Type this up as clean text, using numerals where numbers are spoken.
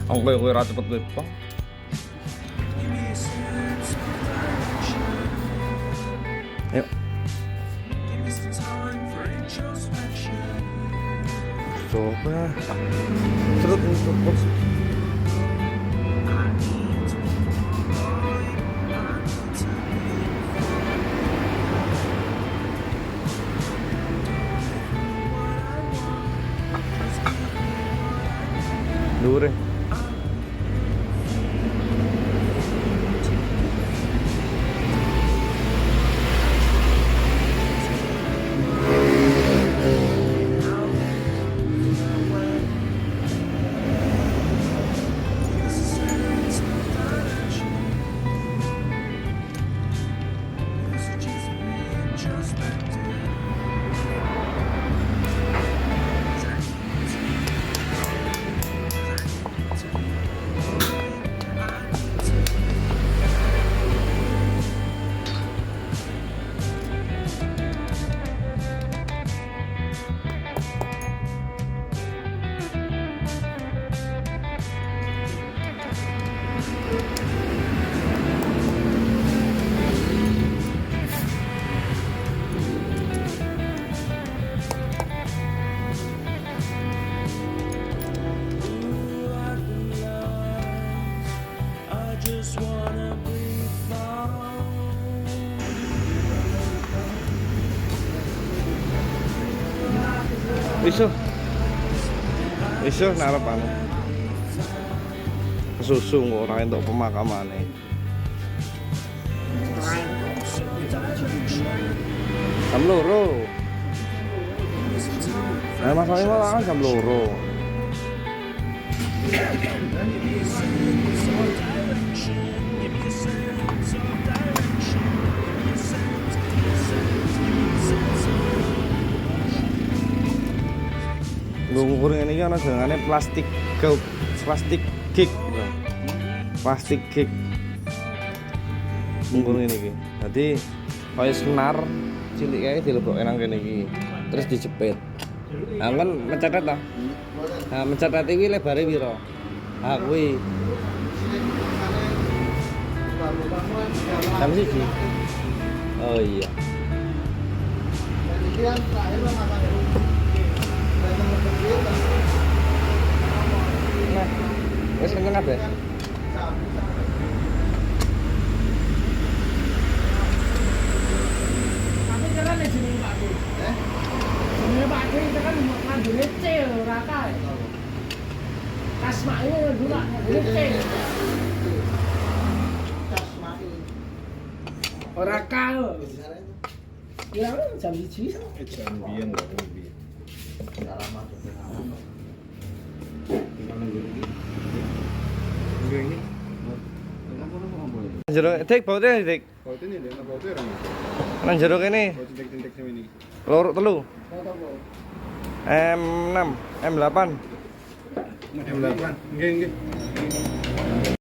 Kowe ora cepet kowe, Bang. Ayo. Coba. Terus. Dure. Iso narep anu. Susu ora entuk pemakamane. Jam 2. Nah, masalahnya malah jam 2. Ngukur ini kan jenengane plastik gig gitu. Plastik gig. Ngukur ini iki. Dadi kaya senar cilik kae dilebokke nang kene iki. Terus dijepit. Nah, kan mencetet ta. Nah, mencetet iki lebare piro? Ah, kuwi. Jam 1. Oh iya. Nah, wis kenyang kabeh. Tapi jalan nek jenenge Pak Dik. Jenenge Pak Dik itu kan ngandune C ora kae. Kasmake dulu ngandune C. Kasmake. Ora kae. Ya jam 1. Jam biyen kok iki. Lama tuh. Jero dik baute dik. Baute ini ndek baute ora. Nang jero kene. Baute tintek ini. Loro telu. M6, M8. M8. Nggih, nggih.